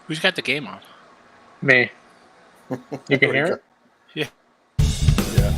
Who's got the game on? Me. You can hear it? Yeah. Yeah.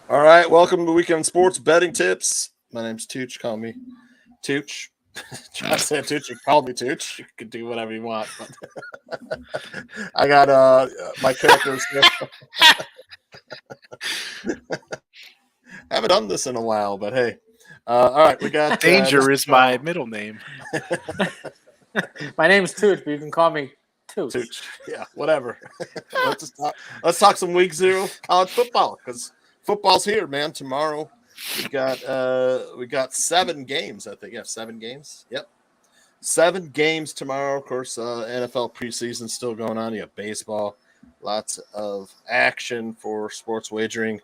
All right, welcome to Weekend Sports Betting Tips. My name's Tooch. Call me Tooch. I said Tooch. You called me Tooch. You can do whatever you want. But I got my characters here. Haven't done this in a while, but hey. All right, we got Danger is my middle name. My name's Tooch, but you can call me Tooch. Tooch. Yeah, whatever. Let's talk some Week 0 college football because football's here, man. Tomorrow we got 7 games. I think 7 games. Yep, 7 games tomorrow. Of course, NFL preseason still going on. You have baseball, lots of action for sports wagering.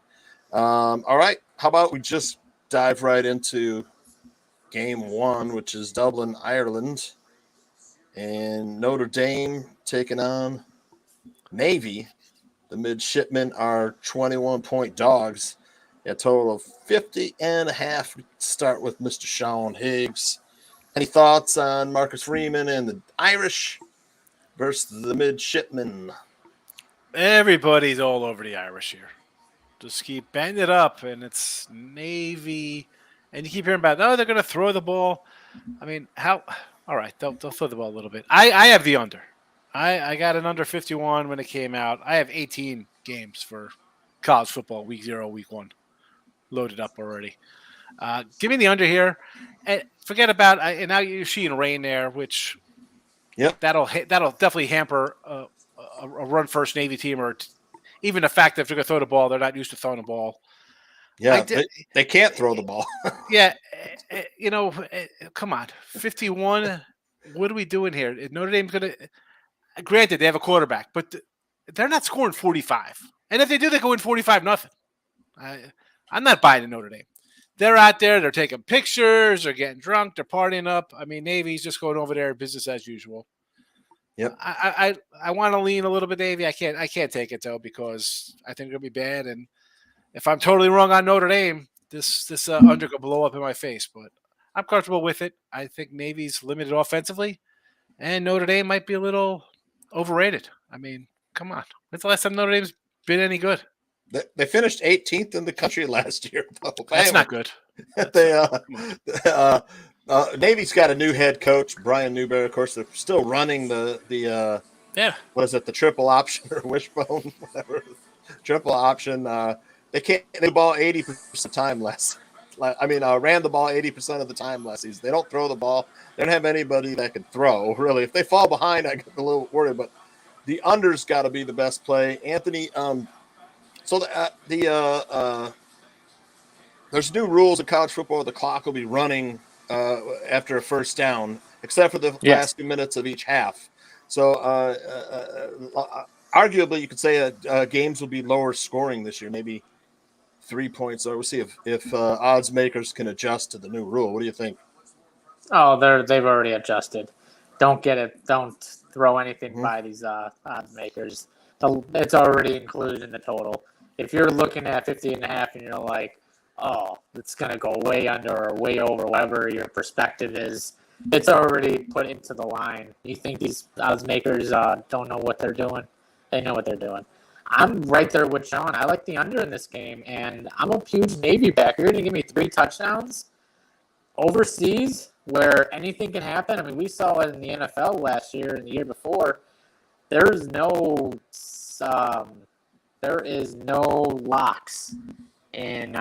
All right, how about we just dive right into game 1, which is Dublin, Ireland, and Notre Dame taking on Navy. The midshipmen are 21-point dogs. A total of 50.5. Start with Mr. Sean Higgs. Any thoughts on Marcus Freeman and the Irish versus the midshipmen? Everybody's all over the Irish here. Just keep banging it up, and it's Navy. And you keep hearing about, they're going to throw the ball. I mean, how? All right, they'll throw the ball a little bit. I have the under. I got an under 51 when it came out. I have 18 games for college football, Week 0, Week 1, loaded up already. Give me the under here. And forget about and now you're seeing rain there, which that'll definitely hamper a run first Navy team, or even the fact that if they're going to throw the ball, they're not used to throwing the ball. Yeah, they can't throw the ball. Yeah, come on, 51. What are we doing here? Notre Dame's going to. Granted, they have a quarterback, but they're not scoring 45. And if they do, they go in 45-0. I'm not buying in Notre Dame. They're out there. They're taking pictures. They're getting drunk. They're partying up. I mean, Navy's just going over there, business as usual. Yep. I want to lean a little bit Navy. I can't take it though because I think it'll be bad. And if I'm totally wrong on Notre Dame, this under could blow up in my face. But I'm comfortable with it. I think Navy's limited offensively, and Notre Dame might be a little overrated. I mean, come on. When's the last time Notre Dame's been any good? They finished 18th in the country last year. That's not good. Navy's got a new head coach, Brian Newberry. Of course, they're still running the what is it, the triple option or wishbone, whatever, triple option. They can't the ball 80% of the time ran the ball 80% of the time last season. They don't throw the ball. They don't have anybody that can throw, really. If they fall behind, I get a little worried, but the under's got to be the best play. Anthony, there's new rules in college football. The clock will be running after a first down, except for the last few minutes of each half. So arguably, you could say games will be lower scoring this year, maybe 3 points. So we'll see if odds makers can adjust to the new rule. What do you think? Oh, they've already adjusted. Don't throw anything by these odds makers. It's already included in the total. If you're looking at 50.5 and you're like, oh, it's going to go way under or way over, whatever your perspective is, it's already put into the line. You think these odds makers don't know what they're doing? They know what they're doing. I'm right there with Sean. I like the under in this game, and I'm a huge Navy back. You're going to give me 3 touchdowns overseas where anything can happen. I mean, we saw it in the NFL last year and the year before. There is no locks in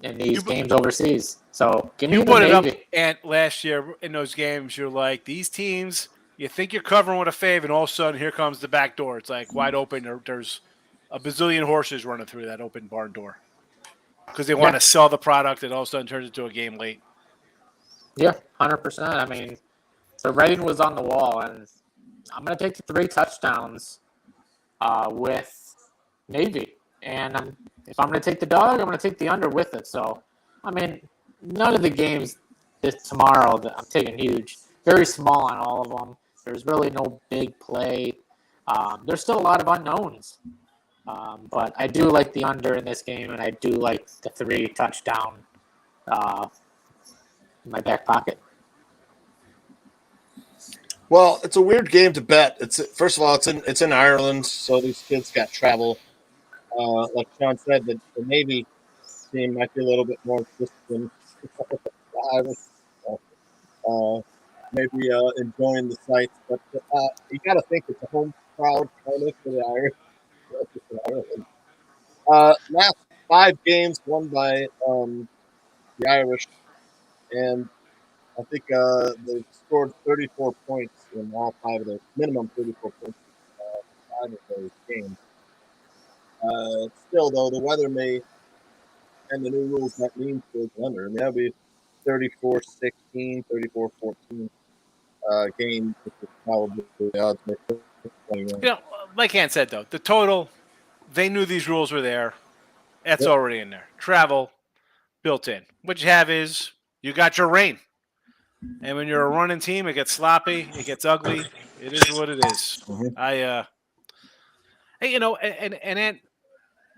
these games overseas. So give me the put it up, Navy. and last year in those games, you're like, these teams, you think you're covering with a fave, and all of a sudden, here comes the back door. It's like wide open. There's a bazillion horses running through that open barn door because they want to sell the product, and all of a sudden turns into a game late. Yeah, 100%. I mean, the writing was on the wall, and I'm going to take the 3 touchdowns with Navy. And if I'm going to take the dog, I'm going to take the under with it. So, I mean, none of the games tomorrow that I'm taking huge. Very small on all of them. There's really no big play. There's still a lot of unknowns. But I do like the under in this game, and I do like the 3 touchdown in my back pocket. Well, it's a weird game to bet. First of all, it's in Ireland, so these kids got travel. Like Sean said, the Navy team might be a little bit more disciplined. Maybe enjoying the sights, but you got to think it's a home crowd kind of for the Irish. Last 5 games won by the Irish, and I think they've scored 34 points in all 5 of those, minimum 34 points in 5 of those games. Still, though, the weather may and the new rules might mean towards under. I mean, that'll be 34-16, 34-14 game, which is probably the odds make 21. You know, like Ann said, though, the total, they knew these rules were there. That's already in there. Travel, built in. What you have is you got your rain. And when you're a running team, it gets sloppy, it gets ugly. It is what it is. Mhm. Hey, you know, and Aunt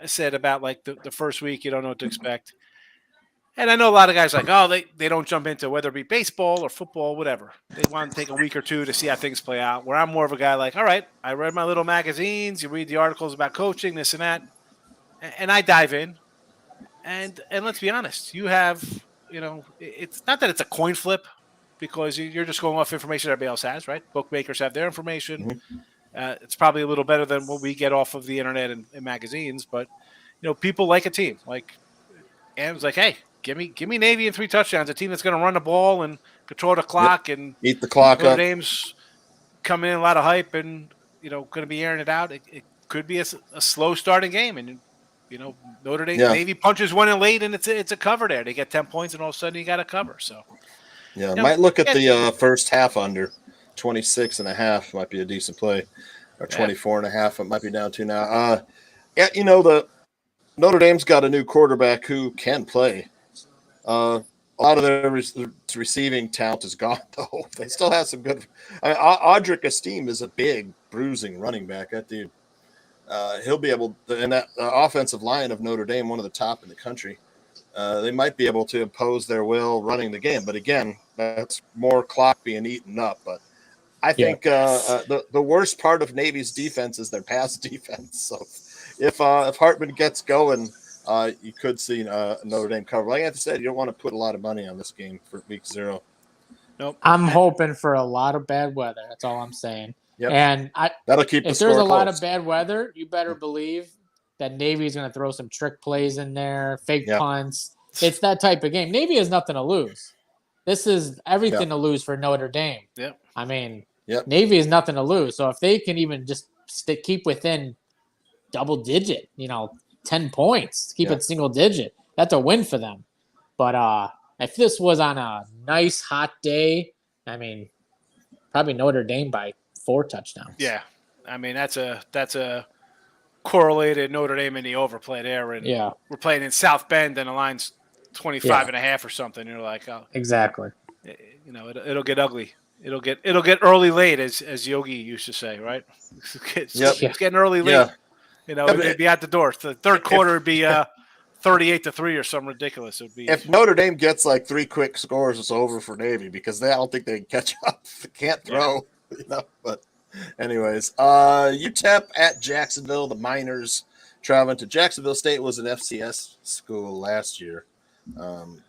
said about like the first week, you don't know what to expect. And I know a lot of guys like, oh, they don't jump into whether it be baseball or football, whatever. They want to take a week or 2 to see how things play out. Where I'm more of a guy like, all right, I read my little magazines, you read the articles about coaching, this and that, and I dive in. And let's be honest, you have, you know, it's not that it's a coin flip because you're just going off information everybody else has, right? Bookmakers have their information. Mhm. It's probably a little better than what we get off of the internet and magazines, but you know, people like a team. Like, and it was like, hey, give me Navy and 3 touchdowns, a team that's going to run the ball and control the clock, and Eat the clock Notre up. Dame's coming in a lot of hype, and you know, going to be airing it out. It could be a slow starting game, and you know, Notre Dame Navy punches one in late, and it's a cover there. They get 10 points, and all of a sudden you got a cover. So yeah, you know, might look at the first half under 26.5 might be a decent play, or 24.5. It might be down to now. Yeah, you know, the Notre Dame's got a new quarterback who can play. A lot of their receiving talent is gone, though. They still have some good. I mean, Audric Esteem is a big, bruising running back. That dude, he'll be able to, and that offensive line of Notre Dame, one of the top in the country. They might be able to impose their will running the game, but again, that's more clock being eaten up. But I think the worst part of Navy's defense is their pass defense. So if Hartman gets going, you could see Notre Dame cover. Like I said, you don't want to put a lot of money on this game for week 0. Nope. I'm hoping for a lot of bad weather. That's all I'm saying. Yep. And that'll keep the if there's score a lot close. of bad weather, you better believe that Navy is going to throw some trick plays in there, fake punts. It's that type of game. Navy has nothing to lose. This is everything to lose for Notre Dame. Yep. I mean, Navy has nothing to lose. So if they can even just keep within double digit, 10 points, keep it single digit, that's a win for them. But if this was on a nice hot day, I mean, probably Notre Dame by 4 touchdowns. Yeah, I mean that's a correlated Notre Dame in the overplay there, and we're playing in South Bend, and the line's 25.5 or something. You're like, oh, exactly. You know, it'll get ugly. It'll get early late, as Yogi used to say, right? It's getting early late. Yeah. You know, it'd be at the door. The third quarter would be 38-3 or something ridiculous. It'd be if Notre Dame gets like 3 quick scores, it's over for Navy because I don't think they can catch up. They can't throw, But anyways, UTEP at Jacksonville. The Miners traveling to Jacksonville State was an FCS school last year.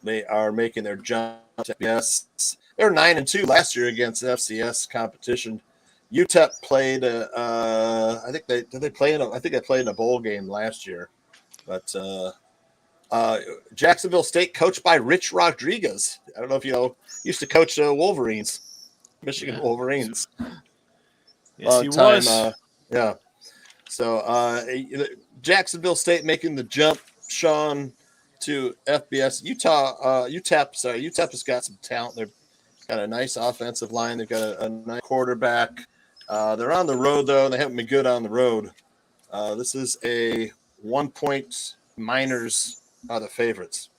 They are making their jump to FBS. They were 9-2 last year against FCS competition. UTEP played. I think they played in a bowl game last year, but Jacksonville State coached by Rich Rodriguez. I don't know if you know. Used to coach Wolverines, Michigan Wolverines. Yes, he was. So Jacksonville State making the jump, Sean, to FBS. UTEP has got some talent. They've got a nice offensive line. They've got a nice quarterback. They're on the road, though. They haven't been good on the road. This is a 1 point Miners are the favorites.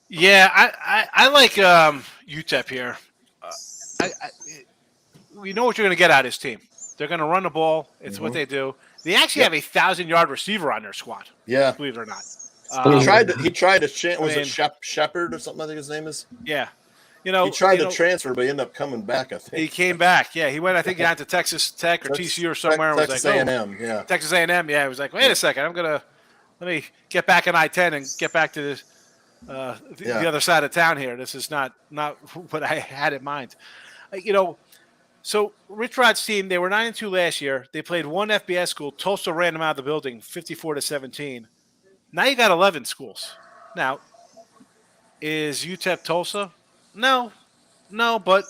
Yeah, I like UTEP here. We know what you're going to get out of this team. They're going to run the ball. It's what they do. They actually have a 1,000-yard receiver on their squad. Yeah, believe it or not. He tried to. Was it Shepard or something? I think his name is. Yeah, he tried to transfer, but he ended up coming back. I think he came back. Yeah, he went. I think down to Texas Tech or TCU or somewhere. Texas A&M. Yeah, Texas A&M. Yeah, he was like, wait a second, let me get back on I-10 and get back to this. The other side of town here. This is not what I had in mind. So Rich Rod's team, they were 9-2 last year. They played one FBS school. Tulsa ran them out of the building, 54-17. Now you got 11 schools. Now, is UTEP Tulsa? No, but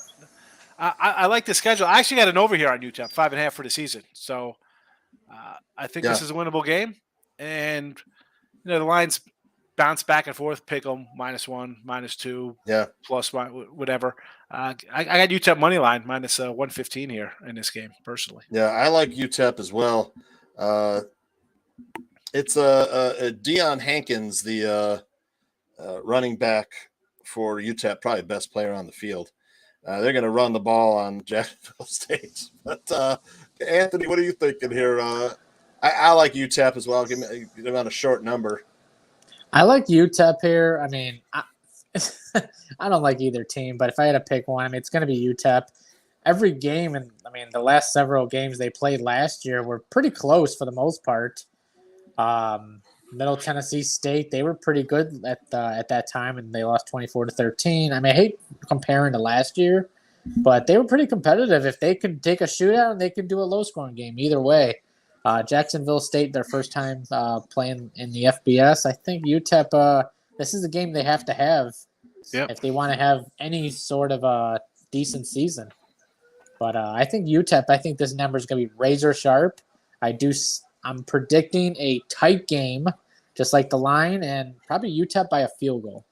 I like the schedule. I actually got an over here on UTEP, 5.5 for the season. So I think this is a winnable game, and the lines bounce back and forth. Pick them -1, -2, plus whatever. I got UTEP money line -115 here in this game personally. Yeah, I like UTEP as well. It's Deion Hankins, the running back for UTEP, probably best player on the field. They're going to run the ball on Jacksonville State. But Anthony, what are you thinking here? I like UTEP as well. Give them on a short number. I like UTEP here. I mean, I don't like either team, but if I had to pick one, it's going to be UTEP. Every game, and the last several games they played last year were pretty close for the most part. Middle Tennessee State, they were pretty good at that time, and they lost 24-13. I hate comparing to last year, but they were pretty competitive. If they could take a shootout, they could do a low-scoring game. Either way, Jacksonville State, their first time playing in the FBS. I think UTEP, this is a game they have to have if they want to have any sort of a decent season. But I think UTEP, this number is going to be razor sharp. I'm predicting a tight game, just like the line, and probably UTEP by a field goal.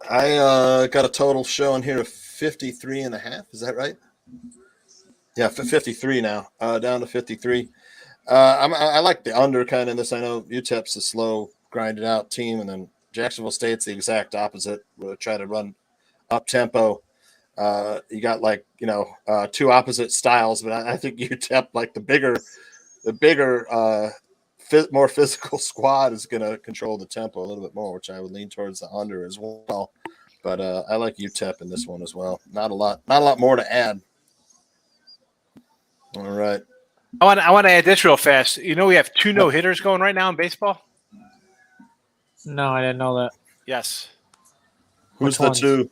I got a total showing here of 53.5. Is that right? Yeah, 53 now, down to 53. I like the under kind of in this. I know UTEP's a slow, grinded out team, and then Jacksonville State's the exact opposite. We'll try to run up tempo. You got two opposite styles, but I think UTEP, like the bigger, more physical squad, is going to control the tempo a little bit more, which I would lean towards the under as well. But I like UTEP in this one as well. Not a lot more to add. All right. I want to add this real fast. We have 2 no-hitters going right now in baseball. No, I didn't know that. Yes. Who's the 2?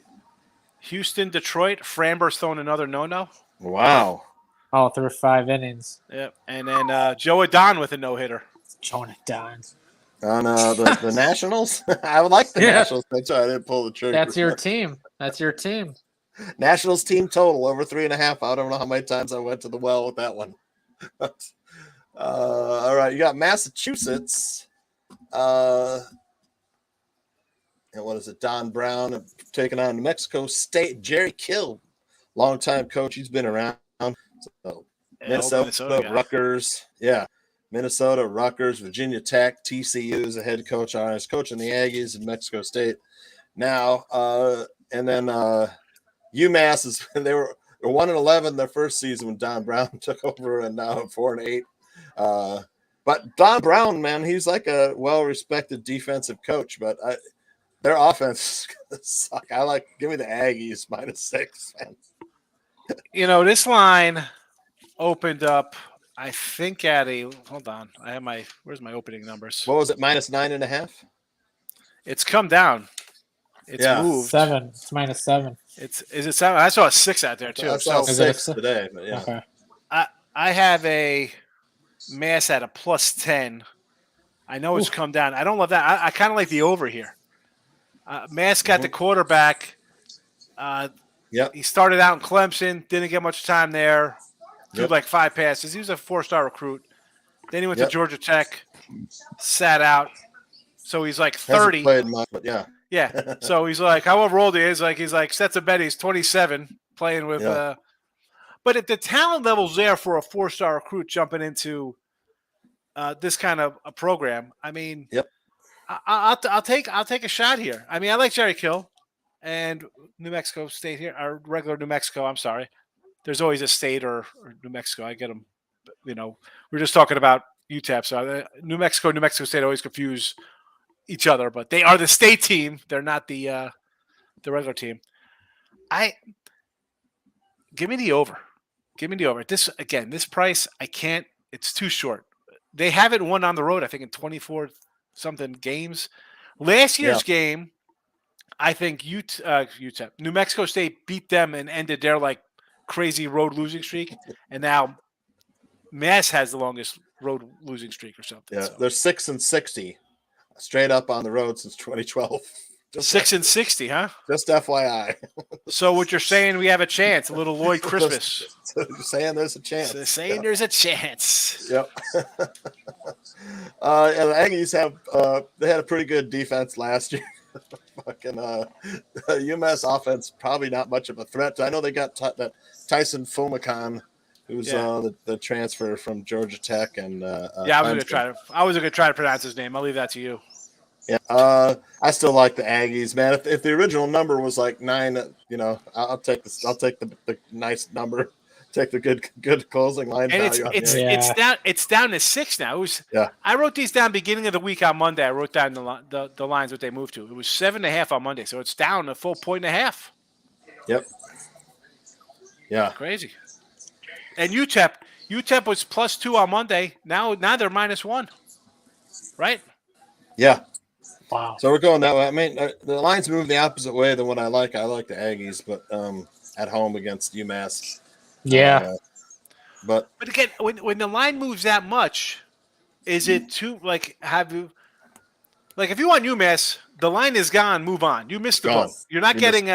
Houston, Detroit. Framber's throwing another no-no. Wow. Oh, through 5 innings. Yep. And then Joe Adon with a no-hitter. Joe Adon. On the Nationals? I would like the Nationals. That's why I didn't pull the trigger. That's your team. Nationals team total over 3.5. I don't know how many times I went to the well with that one. All right. You got Massachusetts. And what is it? Don Brown taking on New Mexico State. Jerry Kill, longtime coach. He's been around. So Minnesota Rutgers. Yeah. Minnesota, Rutgers, Virginia Tech, TCU is the head coach. He's coaching the Aggies in Mexico State now. And then UMass is they were 1-11 their first season when Don Brown took over, and now 4-8. But Don Brown, man, he's like a well-respected defensive coach, but their offense suck. Give me the Aggies -6, man. This line opened up, I think, hold on. I have where's my opening numbers? What was it, -9.5? It's come down. It's moved. 7. It's -7. Is it 7? I saw a 6 out there too. I saw 6 today, but yeah. Okay. I have a Mass at a +10. I know it's come down. I don't love that. I kind of like the over here. Mass got the quarterback. He started out in Clemson, didn't get much time there. Threw like 5 passes. He was a 4-star recruit. Then he went to Georgia Tech, sat out. So he's like 30. Hasn't played much, but yeah. Yeah. So he's like, however old he is, he's like sets a bet. He's 27, playing with. But if the talent level's there for a 4-star recruit jumping into this kind of a program. I mean, Yep. I'll take a shot here. I mean, I like Jerry Kill and New Mexico State here, or regular New Mexico. I'm sorry. There's always a state or New Mexico. I get them. We're just talking about UTEP. So New Mexico State always confuse each other, but they are the state team. They're not the regular team. Give me the over. Give me the over. This price, I can't. It's too short. They haven't won on the road, I think, in 24 something games. Last year's game, I think UTEP, New Mexico State beat them and ended their like crazy road losing streak, and now Mass has the longest road losing streak or something. Yeah, so. they're 6-60, straight up on the road since 2012. 6-60, huh? Just FYI. So what you're saying, we have a chance, a little Lloyd Christmas. You're saying there's a chance. There's a chance. Yep. And the Aggies they had a pretty good defense last year. Fucking UMass offense probably not much of a threat. I know they got that Tyson Fumacan, who's the transfer from Georgia Tech, and I was gonna try to pronounce his name. I'll leave that to you. Yeah, I still like the Aggies, man. If the original number was like 9, I'll take this. I'll take the nice number. Take the good closing line and value. It's down to 6 now. I wrote these down beginning of the week on Monday. I wrote down the lines what they moved to. It was 7.5 on Monday, so it's down a full 1.5. Yep. Yeah. Crazy. And UTEP was +2 on Monday. Now they're -1. Right? Yeah. Wow. So we're going that way. I mean, the lines move the opposite way than what I like. I like the Aggies, but at home against UMass. Yeah. But again, when the line moves that much, is it too like if you want UMass, the line is gone. Move on. You missed the boat. You're not getting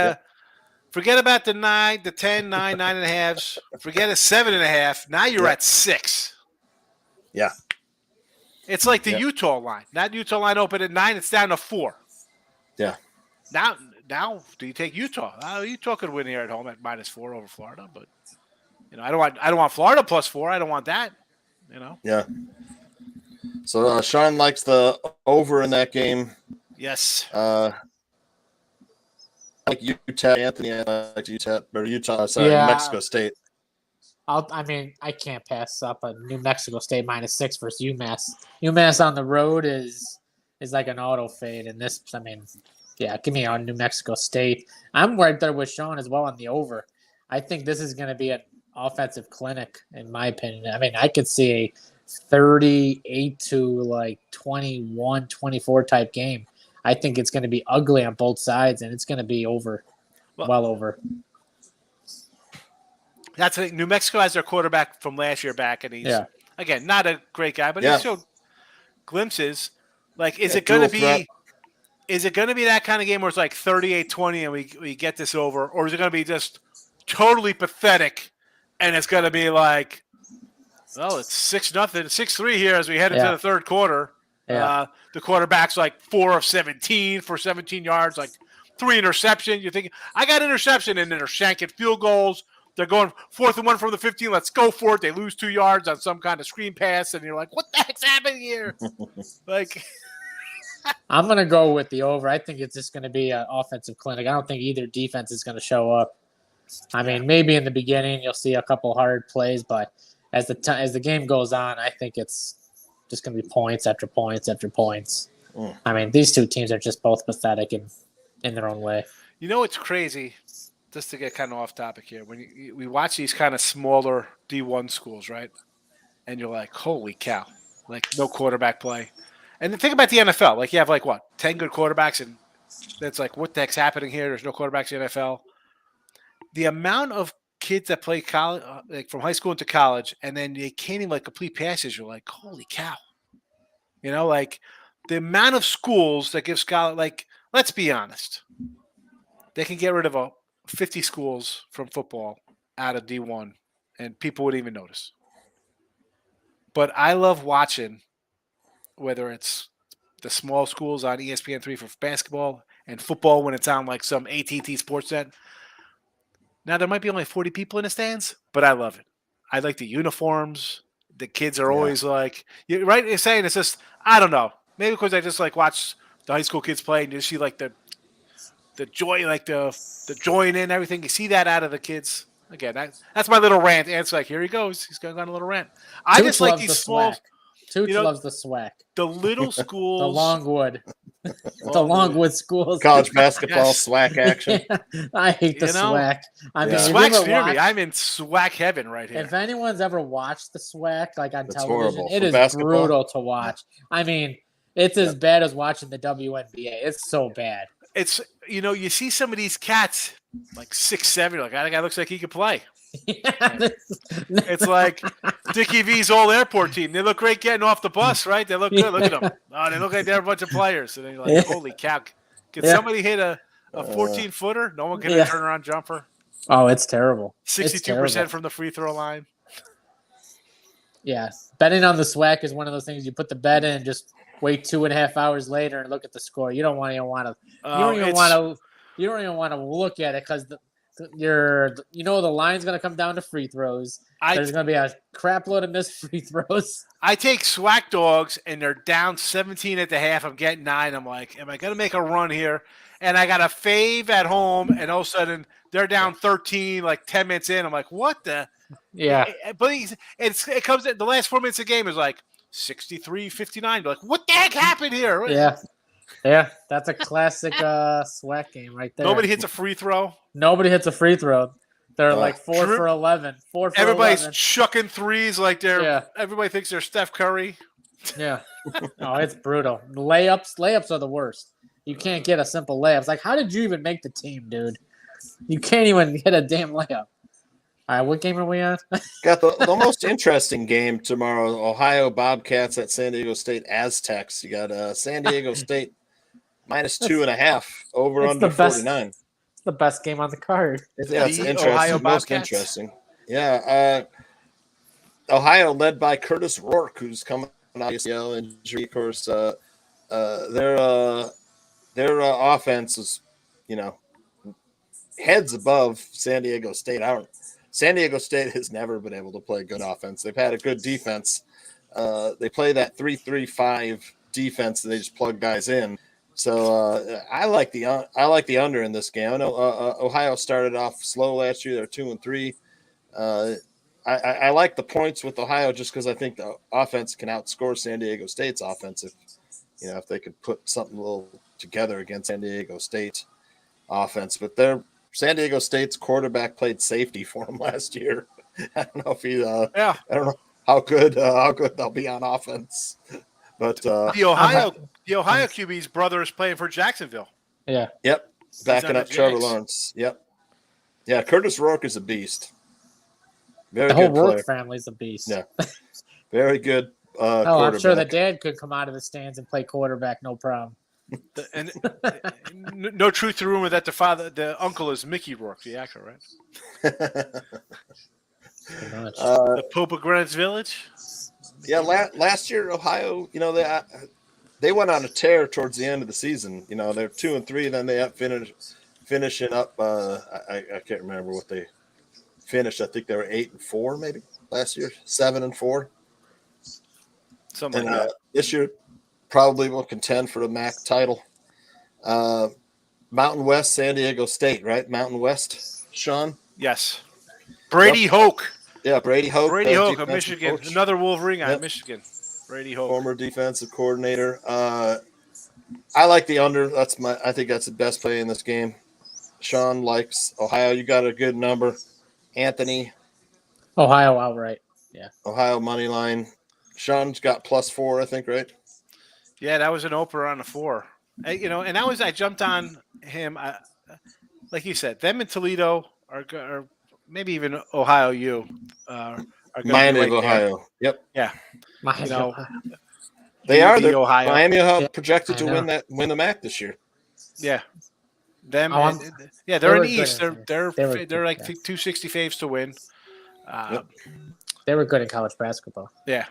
forget about the 9, the 10, 9, 9.5s. Forget a 7.5. Now you're at 6. Yeah. It's like the Utah line. That Utah line opened at 9. It's down to 4. Yeah. Now, do you take Utah? Utah could win here at home at -4 over Florida, but I don't want Florida +4. I don't want that. Yeah. So Sean likes the over in that game. Yes. Like UTEP, Anthony. I like UTEP or Utah. Sorry, New Mexico State. I can't pass up a New Mexico State -6 versus UMass. UMass on the road is like an auto fade, and this, give me on New Mexico State. I'm right there with Sean as well on the over. I think this is going to be an offensive clinic, in my opinion. I mean, I could see a 38 to like 21, 24 type game. I think it's going to be ugly on both sides, and it's going to be over, well over. That's the thing. New Mexico has their quarterback from last year back, and he's again not a great guy, but he showed glimpses. Like, is it going to be? Is it going to be that kind of game where it's like 38-20 and we get this over, or is it going to be just totally pathetic, and it's going to be like, well, it's 6-0, 6-3 here as we head into the third quarter. Yeah. The quarterback's like 4 of 17 for 17 yards, like 3 interceptions. You're thinking, I got interception, and then they're shanking field goals. They're going 4th and 1 from the 15. Let's go for it. They lose 2 yards on some kind of screen pass, and you're like, what the heck's happening here? I'm going to go with the over. I think it's just going to be an offensive clinic. I don't think either defense is going to show up. I mean, maybe in the beginning you'll see a couple hard plays, but as the game goes on, I think it's just going to be points after points after points. I mean, these two teams are just both pathetic in their own way. It's crazy. Just to get kind of off topic here, when we watch these kind of smaller D1 schools, right? And you're like, holy cow, like no quarterback play. And then think about the NFL. Like, you have 10 good quarterbacks, and that's like, what the heck's happening here? There's no quarterbacks in the NFL. The amount of kids that play college, like from high school into college, and then they can't even complete passes. You're like, holy cow. The amount of schools that give scholar, let's be honest. They can get rid of 50 schools from football out of D1, and people wouldn't even notice. But I love watching, whether it's the small schools on ESPN3 for basketball and football when it's on some AT&T Sports Net. Now, there might be only 40 people in the stands, but I love it. I like the uniforms, the kids are always like, you're right. You're saying it's just, I don't know. Maybe because I just like watch the high school kids play and you see like the joy, like the join in everything. You see that out of the kids. Again, that's my little rant. And it's like, here he goes. He's going on a little rant. I Tooch just like loves these the small, SWAC. Tooch you know, loves the SWAC. the little schools. The Longwood. The Longwood schools. College basketball Yes. SWAC action. I hate the You know, SWAC. I mean, Yeah. if you SWAC's ever near me. watch- I'm in SWAC heaven right here. If anyone's ever watched the SWAC, like on It's television, horrible. it For is basketball? brutal to watch. I mean, it's as bad as watching the WNBA. It's so bad. It's, you see some of these cats like 6'7", you're like, that guy looks like he could play. It's like Dickie V's old airport team. They look great getting off the bus, right? They look good. Look at them. Oh, they look like they're a bunch of players. And then you're like, holy cow. Can somebody hit a 14-footer? No one can hit a turnaround jumper. Oh, it's terrible. 62% from the free throw line. Yeah. Betting on the SWAC is one of those things you put the bet in, just wait 2.5 hours later and look at the score. You don't even want to. You don't even want to look at it because the line's going to come down to free throws. There's going to be a crap load of missed free throws. I take SWAC dogs and they're down 17 at the half. I'm getting 9. I'm like, am I going to make a run here? And I got a fave at home, and all of a sudden they're down 13, like 10 minutes in. I'm like, what the? Yeah. But it comes at the last 4 minutes of the game is like 63-59. Like, what the heck happened here? Yeah. Yeah. That's a classic SWAC game right there. Nobody hits a free throw. Nobody hits a free throw. They're like 4 for 11. 4 for Everybody's 11. chucking threes like everybody thinks they're Steph Curry. Yeah. Oh, it's brutal. Layups are the worst. You can't get a simple layup. It's like, how did you even make the team, dude? You can't even get a damn layup. All right, what game are we on? Got the most interesting game tomorrow. Ohio Bobcats at San Diego State Aztecs. You got San Diego State minus 2.5 over under 49. It's the best game on the card. Yeah, it's interesting. Ohio Most Bobcats? interesting. Yeah. Ohio led by Curtis Rourke, who's coming out of ACL injury. Of course, their offense is, heads above San Diego State. San Diego State has never been able to play good offense. They've had a good defense. They play that 3-3-5 defense, and they just plug guys in. So I like the under in this game. I know Ohio started off slow last year. They're 2-3. I like the points with Ohio just because I think the offense can outscore San Diego State's offense if they could put something a little together against San Diego State offense. But San Diego State's quarterback played safety for him last year. I don't know if I don't know how good they'll be on offense. But the Ohio QB's brother is playing for Jacksonville. Yeah. Yep. Backing on up the Trevor Jags. Lawrence. Yep. Yeah, Curtis Rourke is a beast. Very The whole good player. Rourke family's a beast. Yeah. Very good I'm quarterback. sure the dad could come out of the stands and play quarterback, no problem. And no truth to the rumor that the uncle is Mickey Rourke, the actor, right? Pretty much. The Pope of Greenwich Village. Yeah, last year Ohio, they went on a tear towards the end of the season. They're 2-3, then they finishing up. I can't remember what they finished. I think they were 8-4 maybe last year, 7-4. Something And like that. this year probably will contend for the MAC title. Mountain West, San Diego State, right? Mountain West, Sean. Yes. Brady Hoke. Yeah, Brady Hoke. Brady Hoke of defensive Michigan. coach, Another Wolverine guy, Yep. Michigan. Brady Hoke. former defensive coordinator. I like the under. I think that's the best play in this game. Sean likes Ohio. You got a good number. Anthony, Ohio outright. Ohio money line. Sean's got +4, I think, right? Yeah, that was an opener on the 4. And I jumped on him. Like you said, them in Toledo are maybe even Ohio U are going Miami to of be right there. Ohio. Yep. Yeah, They are. the They're Ohio. Miami Yeah, projected I to know. win the MAC this year. Yeah, them. Oh, they're they in were the good East. in They're They were like good, 260 faves to win. Yep. They were good in college basketball. Yeah.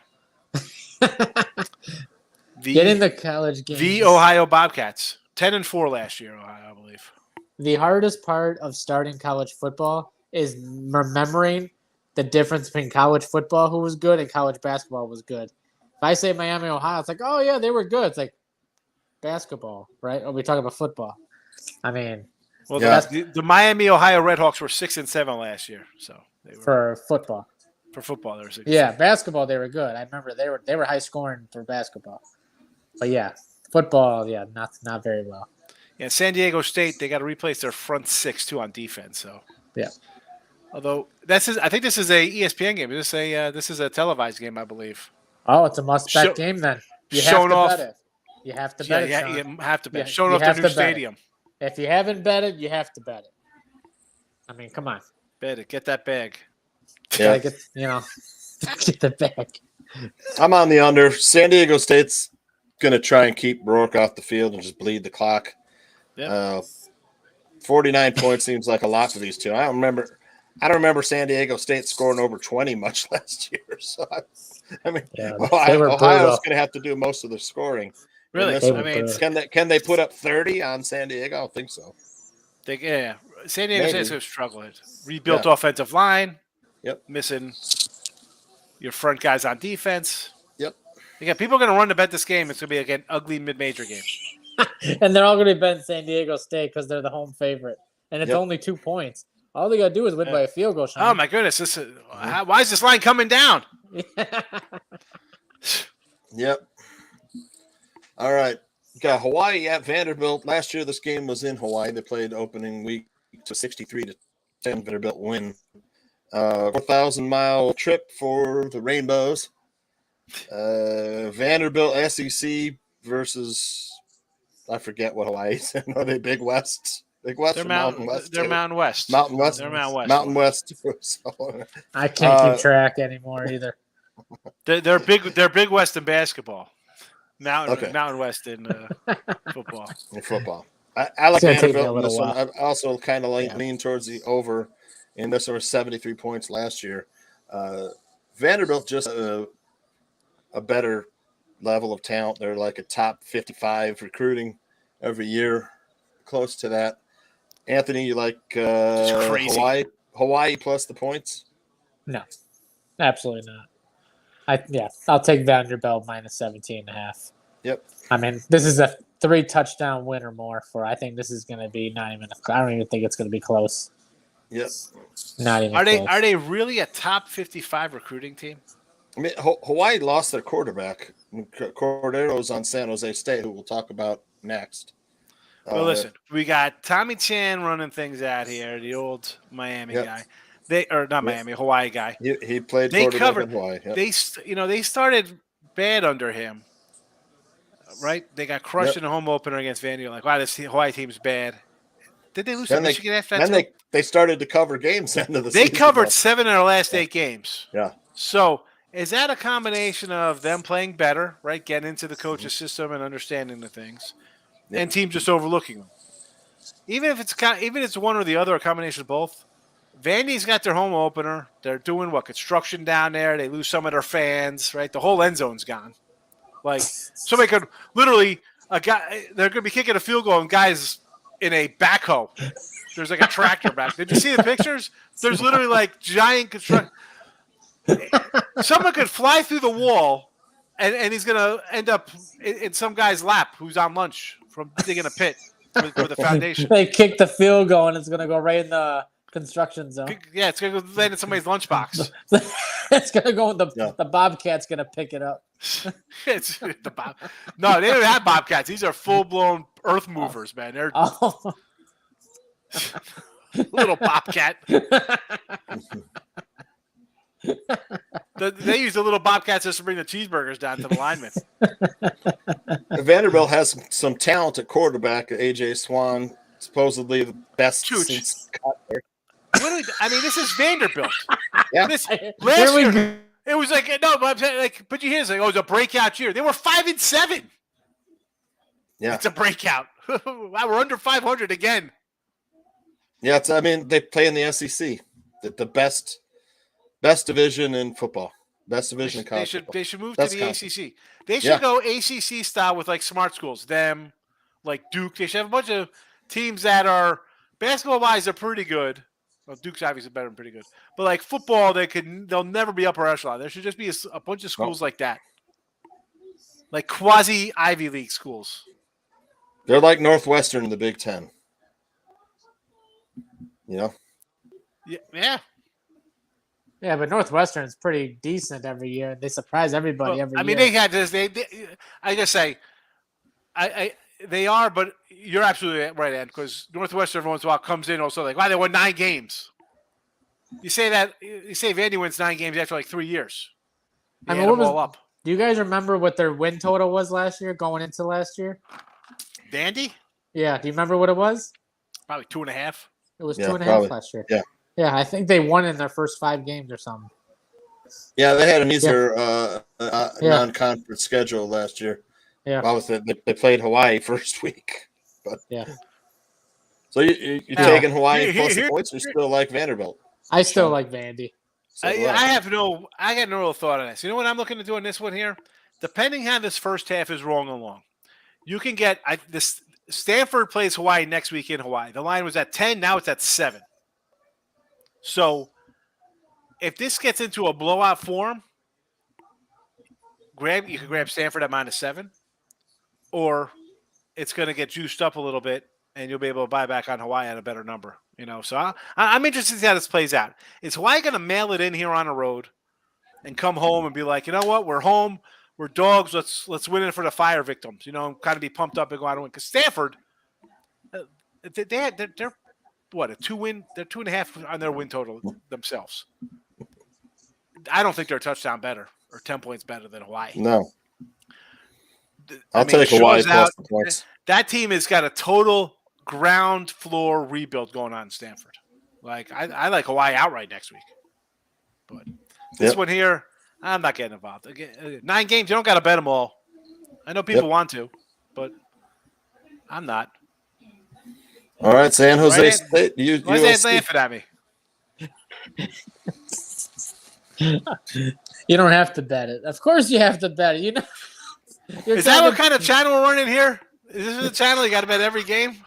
Get in the college game. The Ohio Bobcats 10-4 last year. Ohio, I believe. The hardest part of starting college football is remembering the difference between college football, who was good, and college basketball was good. If I say Miami, Ohio, it's like, oh yeah, they were good. It's like basketball, right? Or we talk about football. I mean, Well, Yeah. the Miami, Ohio Redhawks were 6-7 last year, so they were for football. for football. They were 6. Yeah, basketball they were good. I remember they were high scoring for basketball. But yeah, football, yeah, not very well. Yeah, San Diego State, they got to replace their front six too on defense. So Yeah. Although I think this is a ESPN game. This is a televised game, I believe. Oh, it's a must bet Show- game then. You showing have to off- bet it. You have to bet it. Yeah, Sean. you have to bet. Yeah, Showing you off their have new to bet it. stadium. If you haven't bet it, you have to bet it. I mean, come on. Bet it. Get that bag. Yeah. Gotta get the bag. I'm on the under. San Diego State's going to try and keep Rourke off the field and just bleed the clock. Yeah. 49 points seems like a lot for these two. I don't remember San Diego State scoring over 20 much last year. So I mean, Yeah, they were Ohio's brutal. going to have to do most of the scoring. Really? They I were mean, brutal. Can they put up 30 on San Diego? I don't think so. San Diego Maybe. State's struggling. Rebuilt offensive line. Yep. Missing your front guys on defense. Yep. Again, people are going to run to bet this game. It's going to be like an ugly mid-major game. And they're all going to bet San Diego State because they're the home favorite. And it's Yep. only 2 points. All they got to do is win by a field goal, Sean. Oh my goodness! Why is this line coming down? Yep. All right. Got Hawaii at Vanderbilt. Last year, this game was in Hawaii. They played opening week to 63-10 Vanderbilt win. 4,000-mile trip for the Rainbows. Vanderbilt SEC versus I forget what Hawaii is. Are they Big West? Big West They're or Mountain West? They're too? Mountain West. Mountain West. They're Mountain West. Mountain West. So, I can't keep track anymore either. They're big. They're Big West in basketball. Okay. Mountain West in football. in football. I like It's gonna take me a Vanderbilt in this little one. while. I also kind of Yeah. lean towards the over, and this was 73 points last year. Vanderbilt just a better level of talent. They're like a top 55 recruiting every year, close to that. Anthony, you like It's crazy. Hawaii plus the points? No, absolutely not. I'll take Vanderbilt minus 17.5. Yep. I mean, this is a 3 touchdown win or more I think this is going to be not even. I don't even think it's going to be close. Yep. Not even. Are close. they really a top 55 recruiting team? I mean, Hawaii lost their quarterback. Cordero's on San Jose State, who we'll talk about next. Well, listen, we got Tommy Chan running things out here, the old Miami Yep. guy. Miami, Hawaii guy. He played They quarterback covered. in Hawaii. Yep. They started bad under him, right? They got crushed Yep. in the home opener against Vanderbilt. Like, wow, this Hawaii team's bad. Did they lose Then to they- Michigan after that? Then too? they started to cover games end of the They season. covered 7 in their last 8 games. Yeah. So is that a combination of them playing better, right? Getting into the coach's system and understanding the things, Yep. and teams just overlooking them. Even if it's one or the other, a combination of both. Vandy's got their home opener. They're doing construction down there. They lose some of their fans, right? The whole end zone's gone. Like somebody could literally they're going to be kicking a field goal and guys in a backhoe. There's like a tractor back. Did you see the pictures? There's literally like giant construction. Someone could fly through the wall, and he's going to end up in some guy's lap who's on lunch from digging a pit with the foundation. They kick the field goal and it's going to go right in the construction zone. Yeah, it's going to go land in somebody's lunchbox. It's going to go in Yeah. the Bobcat's going to pick it up. It's the No, they don't have bobcats. These are full-blown earth movers, man. They're Oh. little bobcat. They use the little bobcats just to bring the cheeseburgers down to the linemen. Vanderbilt has some talent at quarterback. AJ Swan, supposedly the best Tooch. since got there. This is Vanderbilt. Yeah. Last Here we year, go. it was like no, but I'm saying, but you hear it's like, oh, it's a breakout year. They were 5-7. Yeah. It's a breakout. Wow, we're under 500 again. Yeah, they play in the SEC, the best division in football, best division in college football. They should move Best to the conference. ACC. They should Yeah. go ACC style with like smart schools, them, like Duke. They should have a bunch of teams that are basketball wise are pretty good, Well, Duke's obviously better and pretty good. But like football, they'll never be upper echelon. There should just be a bunch of schools like that, like quasi Ivy League schools. They're like Northwestern in the Big Ten. You know? Yeah. Yeah, but Northwestern's pretty decent every year. They surprise everybody Well, every I mean, year. they had this. I just say, they are, but you're absolutely right, Ed. Because Northwestern every once in a while comes in also like, wow, they won 9 games. You say Vandy wins 9 games after like 3 years. I mean, all up. Do you guys remember what their win total was last year, going into last year? Vandy? Yeah. Do you remember what it was? Probably 2.5. It was 2.5 last year. Yeah. Yeah, I think they won in their first 5 games or something. Yeah, they had an easier non-conference schedule last year. Yeah. Obviously, they played Hawaii first week. But yeah. So you're taking Hawaii plus the points, or still like Vanderbilt? I still like Vandy. So I got no real thought on this. You know what I'm looking to do on this one here? Depending how this first half is rolling along, you can get this. Stanford plays Hawaii next week in Hawaii. The line was at 10. Now it's at 7. So if this gets into a blowout form, you can grab Stanford at -7, or it's going to get juiced up a little bit, and you'll be able to buy back on Hawaii at a better number. You know, so I'm interested to see how this plays out. Is Hawaii going to mail it in here on the road and come home and be like, you know what, we're home, we're dogs, let's win it for the fire victims, you know, and kind of be pumped up and go out and win? Because Stanford, they're what, a 2-win? They're 2.5 on their win total themselves. I don't think they're a touchdown better or 10 points better than Hawaii. No. I'll take Hawaii plus the points. That team has got a total ground floor rebuild going on in Stanford. Like I like Hawaii outright next week. But this one here, I'm not getting involved. 9 games, you don't got to bet them all. I know people want to, but I'm not. All right, San Jose State. Why's Ed laughing at me? You don't have to bet it. Of course you have to bet it. You know. Is that what kind of channel we're running here? Is this the channel you got to bet every game?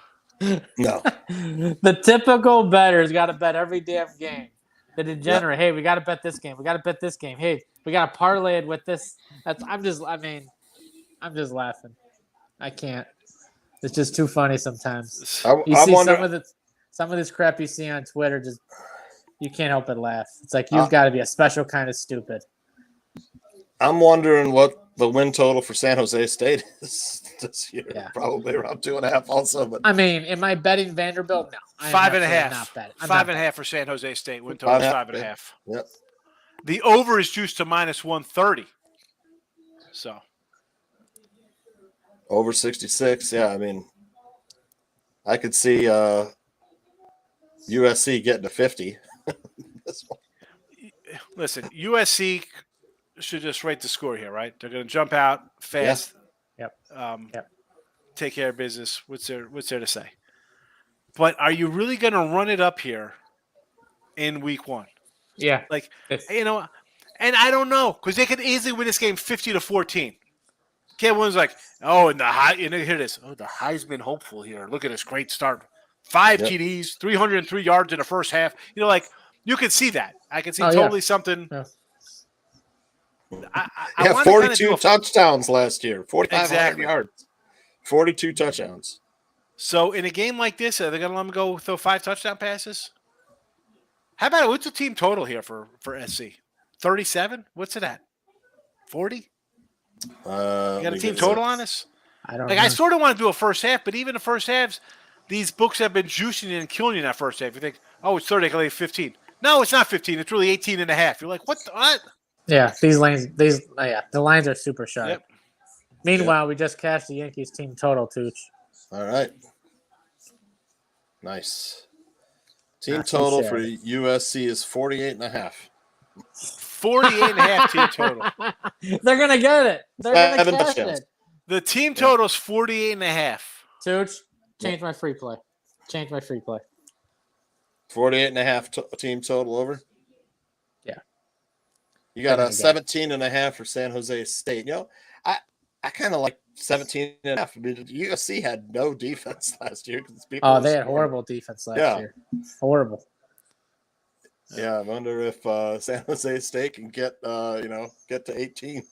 No. The typical better's got to bet every damn game. The degenerate, hey, we got to bet this game. We got to bet this game. Hey, we got to parlay it with this. I'm just laughing. I can't. It's just too funny sometimes. Some of this crap you see on Twitter, just you can't help but laugh. It's like you've got to be a special kind of stupid. I'm wondering what the win total for San Jose State is this year. Yeah. Probably around 2.5 also. But I mean, am I betting Vanderbilt? No. 5.5. Not betting. 5.5 for San Jose State. Win total is 5.5. Yep. The over is juiced to -130. So. Over 66. Yeah, I mean, I could see USC getting to 50. Listen, USC should just rate the score here, right? They're going to jump out fast. Yeah. Yep. Take care of business. What's there to say? But are you really going to run it up here in week 1? Yeah. Like, you know, and I don't know, because they could easily win this game 50-14. One's like, oh, and hear this. Oh, the Heisman hopeful here. Look at this great start. 5 TDs, 303 yards in the first half. You know, like, you can see that. I can see something. Yeah. I 42 touchdowns last year, 4,500 yards, 42 touchdowns. So in a game like this, are they going to let them go throw 5 touchdown passes? How about what's the team total here for SC? 37? What's it at? 40? You got a team total on us? I don't know. I sort of want to do a first half, but even the first halves, these books have been juicing you and killing you in that first half. You think, oh, it's 30, I can lay 15. No, it's not 15. It's really 18.5. You're like, what? Yeah, the lines are super sharp. Yep. Meanwhile, we just cashed the Yankees team total, Tooch. All right. Nice. Team total for USC is 48.5. 48.5 team total. They're going to get it. They're going to cash it. The team total is 48.5. Tooch, change my free play. 48.5 team total over? Yeah. You got a 17.5 for San Jose State. You know, I kind of like 17.5. I mean, USC had no defense last year. They had horrible defense last year. Horrible. Yeah, I wonder if San Jose State can get get to 18,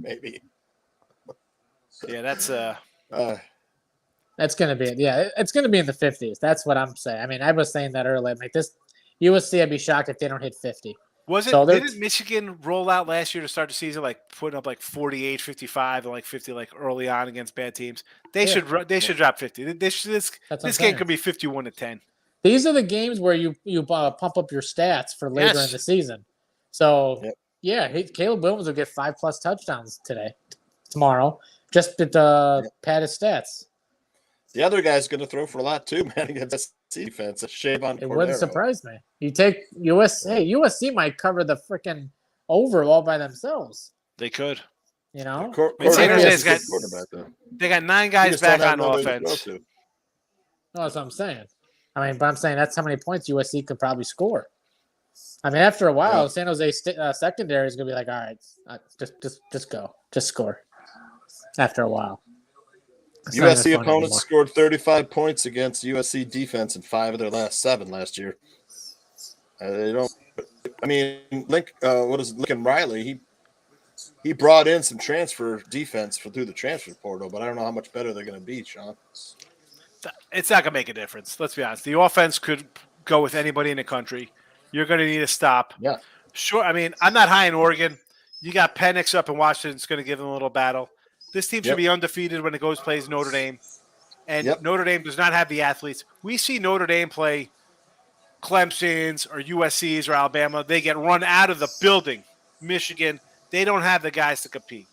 maybe. Yeah, that's That's gonna be it. Yeah, it's gonna be in the 50s. That's what I'm saying. I mean, I was saying that earlier. Like this, USC, I'd be shocked if they don't hit 50. Was it? So they're- Didn't Michigan roll out last year to start the season like putting up like 48, 55, and like 50 like early on against bad teams? They should drop 50. This That's what I'm game saying. could be 51-10. These are the games where you pump up your stats for later in the season. So Caleb Williams will get 5+ touchdowns tomorrow, just to pad his stats. The other guy's going to throw for a lot too, man, against that defense. Shavon It Cordero. wouldn't surprise me. You take USC. Hey, USC might cover the freaking over all by themselves. They could. You know, San Jose's got got they got 9 guys back on offense. no, that's what I'm saying. I mean, but I'm saying that's how many points USC could probably score. I mean, after a while, San Jose secondary is gonna be like, all right, just go, just score. After a while. USC opponents scored 35 points against USC defense in 5 of their last 7 last year. They don't. I mean, Lincoln Riley? He brought in some transfer defense through the transfer portal, but I don't know how much better they're going to be, Sean. It's not going to make a difference. Let's be honest. The offense could go with anybody in the country. You're going to need a stop. Yeah. Sure. I mean, I'm not high in Oregon. You got Penix up in Washington. It's going to give them a little battle. This team should be undefeated when it plays Notre Dame. And Notre Dame does not have the athletes. We see Notre Dame play Clemson's or USC's or Alabama. They get run out of the building. Michigan, they don't have the guys to compete.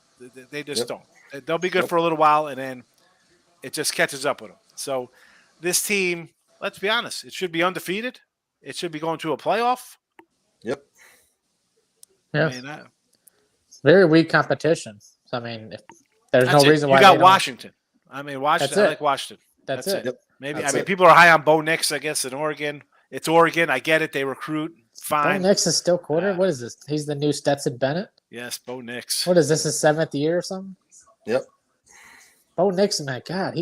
They just don't. They'll be good for a little while, and then it just catches up with them. So this team, let's be honest, it should be undefeated. It should be going to a playoff. Yep. Yeah. I mean, very weak competition. So, I mean, there's no reason why you got Washington. I mean, Washington. I like Washington. That's it. Yep. Maybe. People are high on Bo Nix, I guess, in Oregon. It's Oregon. I get it. They recruit. Fine. Bo Nix is still quarter. What is this? He's the new Stetson Bennett? Yes, Bo Nix. What is this, his 7th year or something? Yep. Bo Nix, my God.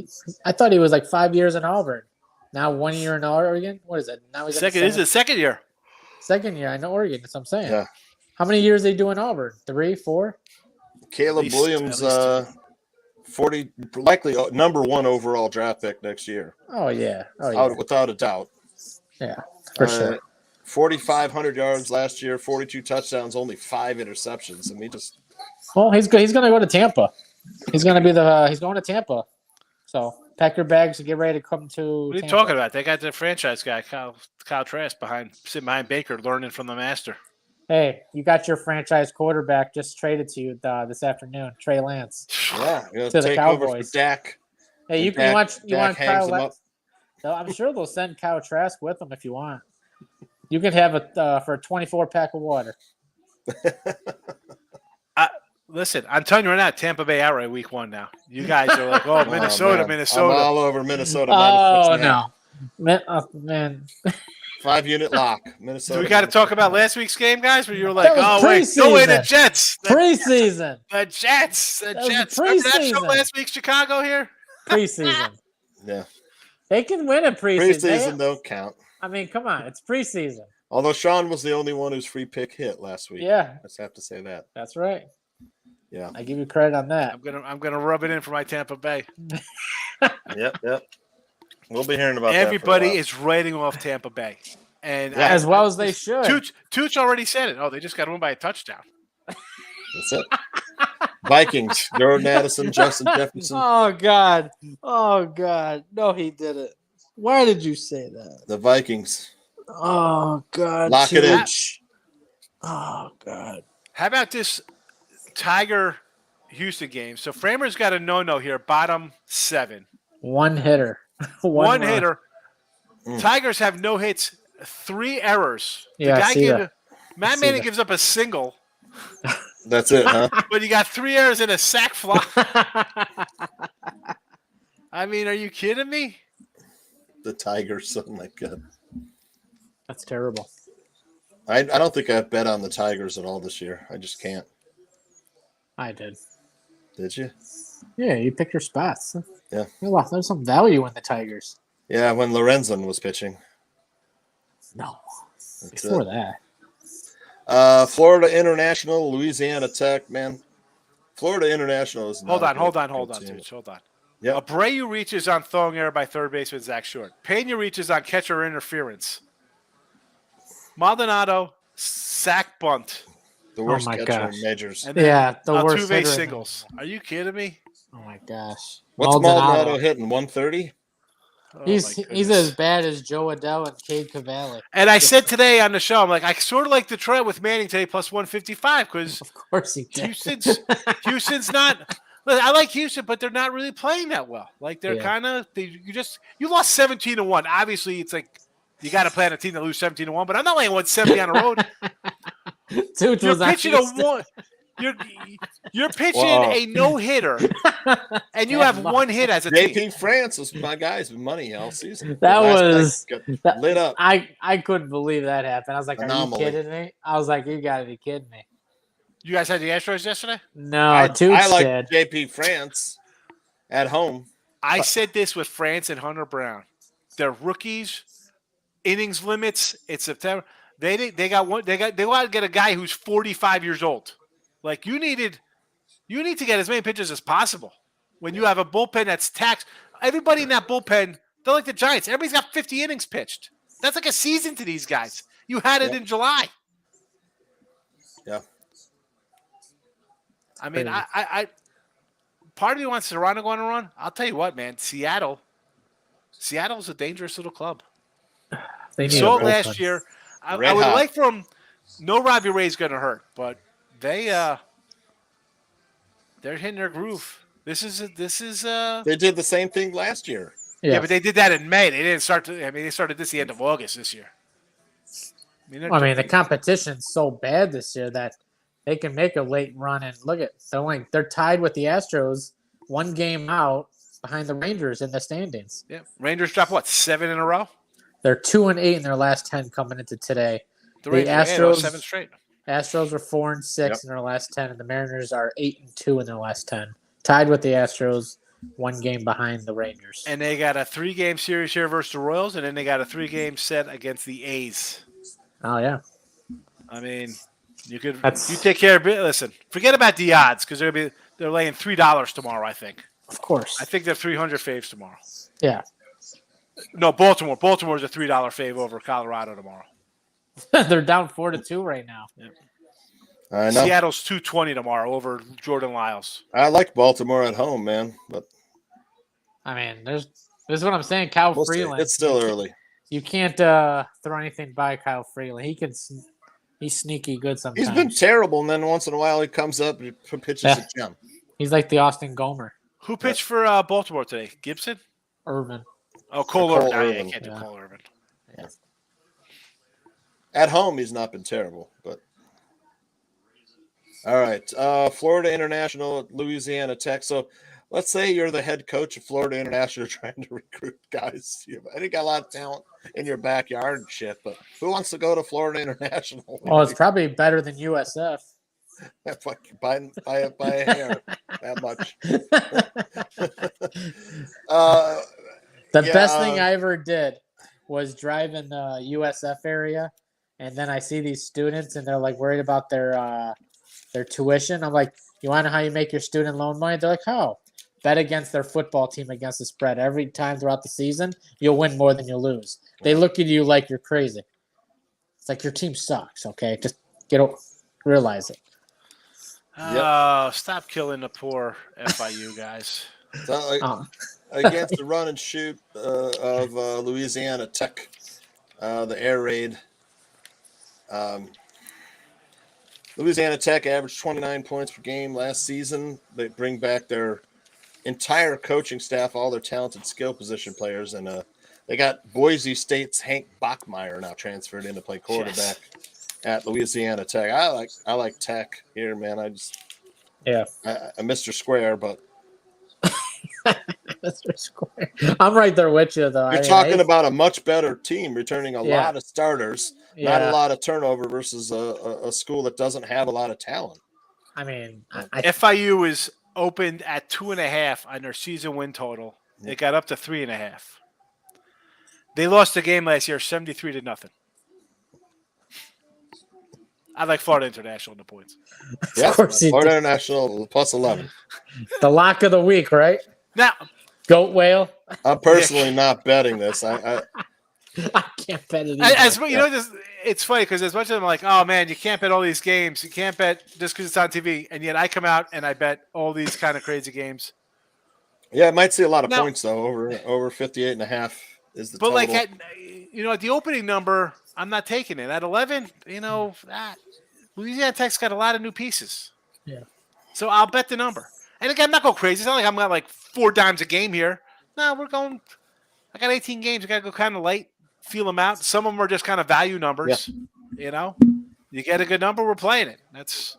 I thought he was like 5 years in Auburn. Now 1 year in Oregon? What is it? Now he's second. This is his second year. Second year. I know Oregon. That's what I'm saying. Yeah. How many years they do in Auburn? 3, 4? Caleb Williams, 40, likely number 1 overall draft pick next year. Oh, yeah. Oh, yeah. Without a doubt. Yeah, for sure. 4,500 yards last year, 42 touchdowns, only 5 interceptions. I mean, Well, he's going to go to Tampa. He's going to Tampa. So pack your bags and get ready to come to. What are you talking about? They got their franchise guy, Kyle Trask, sitting behind Baker, learning from the master. Hey, you got your franchise quarterback just traded to you this afternoon, Trey Lance. Yeah, to the Cowboys. Over for Dak. Hey, you want Kyle Lance? I'm sure they'll send Kyle Trask with them if you want. You can have it for a 24-pack of water. Listen, I'm telling you right now, Tampa Bay outright week 1 now. You guys are like, oh, Minnesota. I'm all over Minnesota. Oh, no. Man. 5-unit lock, Minnesota. Do we got to talk about last week's game, guys? Where you were like, oh, wait, no way, the Jets. Preseason. The Jets. Remember that show last week, Chicago here? Preseason. Yeah. They can win a preseason. Preseason don't count. I mean, come on. It's preseason. Although Sean was the only one whose free pick hit last week. Yeah. I just have to say that. That's right. Yeah. I give you credit on that. I'm gonna rub it in for my Tampa Bay. Yep. We'll be hearing about Everybody is writing off Tampa Bay. And as well as they should. Tooch already said it. Oh, they just got to win by a touchdown. That's it. Vikings, Jordan Addison, Justin Jefferson. Oh, God. No, he didn't. Why did you say that? The Vikings. Oh, God. Lock it in. Oh, God. How about this Tiger Houston game? So Framer's got a no here, bottom 7. One hitter. One hitter. Tigers have no hits, 3 errors. Yeah, Matt Manning gives up a single. That's it, huh? But you got 3 errors and a sack fly. I mean, are you kidding me? The Tigers. Oh, my God. That's terrible. I don't think I've bet on the Tigers at all this year. I just can't. I did. Did you? Yeah, you picked your spots. Yeah. Well, there's some value in the Tigers. Yeah, when Lorenzen was pitching. No. That's Before it. that. Florida International, Louisiana Tech, man. Florida International is Hold not on, a good team. Tooch. Hold on. Yep. Abreu reaches on throwing error by third baseman Zach Short. Pena reaches on catcher interference. Maldonado, sack bunt. The worst my catcher gosh. in majors. And then Yeah, the worst Altuve hitter in singles. Are you kidding me? Oh my gosh. What's Maldonado hitting? 130? Oh, He's my he's goodness. as bad as Joe Adele and Cade Cavalli. And I said today on the show, I'm like, I sort of like the trend with Manning today plus 155 because Of course he did. Houston's not. I like Houston, but they're not really playing that well. Like they're kind of you lost 17-1. Obviously, it's like you got to play on a team that lose 17-1. But I'm not laying 170 on the road. Tooch You're was on pitching a Houston. one. You're pitching Wow. a no hitter, and you have one hit as a team. JP France was my guy's money all season. That Last was night got lit up. I couldn't believe that happened. I was like, Anomaly. "Are you kidding me?" I was like, "You got to be kidding me!" You guys had the Astros yesterday? No, Tooch I like did. JP France at home. I said this with France and Hunter Brown. They're rookies, innings limits. It's September. They want to get a guy who's 45 years old. Like you need to get as many pitches as possible. When you have a bullpen that's taxed, everybody in that bullpen, they're like the Giants. Everybody's got 50 innings pitched. That's like a season to these guys. You had it in July. Yeah. I mean, I part of me wants Toronto going to run. I'll tell you what, man. Seattle's a dangerous little club. They We need saw a it last bullpen. year. I Red would hot. like for them. No Robbie Ray's going to hurt, but they're hitting their groove. This is. They did the same thing last year. Yeah, but they did that in May. They didn't start. They started this the end of August this year. The competition's so bad this year that they can make a late run. And look at they're tied with the Astros, one game out behind the Rangers in the standings. Yeah, Rangers dropped what 7 in a row. They're 2-8 in their last 10 coming into today. The Rangers Astros 7 straight. Astros are 4-6 in their last 10, and the Mariners are 8-2 in their last 10. Tied with the Astros, one game behind the Rangers. And they got a 3-game series here versus the Royals, and then they got a 3-game set against the A's. Oh yeah. I mean, you take care of it. Listen, forget about the odds because they're laying $3 tomorrow. I think. Of course. I think they're 300 faves tomorrow. Yeah. No, Baltimore. Baltimore's a $3 fave over Colorado tomorrow. They're down 4-2 right now. Yep. I know. Seattle's 220 tomorrow over Jordan Lyles. I like Baltimore at home, man, but I mean, this is what I'm saying. Kyle we'll see. Freeland. It's still early. You can't throw anything by Kyle Freeland. He's sneaky good sometimes. He's been terrible, and then once in a while he comes up and pitches a gem. He's like the Austin Gomer. Who pitched for Baltimore today? Gibson? Irvin. Oh, Cole Irvin. I can't do Cole Irvin. Yeah. At home, he's not been terrible, but all right. Florida International, Louisiana Tech. So let's say you're the head coach of Florida International trying to recruit guys. I think got a lot of talent in your backyard and shit, but who wants to go to Florida International? Well, it's probably better than USF. by a hair, that much. The best thing I ever did was drive in the USF area, and then I see these students, and they're like worried about their tuition. I'm like, you want to know how you make your student loan money? They're like, how? Bet against their football team against the spread. Every time throughout the season, you'll win more than you'll lose. They look at you like you're crazy. It's like your team sucks, okay? Just realize it. Stop killing the poor FIU guys. Against the run and shoot of Louisiana Tech, the air raid. Louisiana Tech averaged 29 points per game last season. They bring back their entire coaching staff, all their talented skill position players, and they got Boise State's Hank Bachmeier now transferred in to play quarterback at Louisiana Tech. I like Tech here, man. I Mr. Square, but Mr. Square. I'm right there with you, though. You're talking about a much better team returning a lot of starters, not a lot of turnover versus a school that doesn't have a lot of talent. I mean, FIU is opened at 2.5 on their season win total. It got up to 3.5. They lost the game last year 73-0. I like Florida International in the points. Yeah, Of course he Florida did. International plus 11. The lock of the week, right? Now, Goat whale. I'm personally not betting this. I I can't bet it either. as you know, it's funny because as much as I'm like, oh man, you can't bet all these games. You can't bet just because it's on TV, and yet I come out and I bet all these kind of crazy games. yeah, I might see a lot of Now- points though. Over 58.5 is the But total. like at at the opening number, I'm not taking it. At 11, Louisiana Tech's got a lot of new pieces. Yeah. So I'll bet the number. And again, I'm not going crazy. It's not like I'm got like 4 dimes a game here. No, we're going. I got 18 games. I got to go kind of light, feel them out. Some of them are just kind of value numbers. You get a good number, we're playing it. That's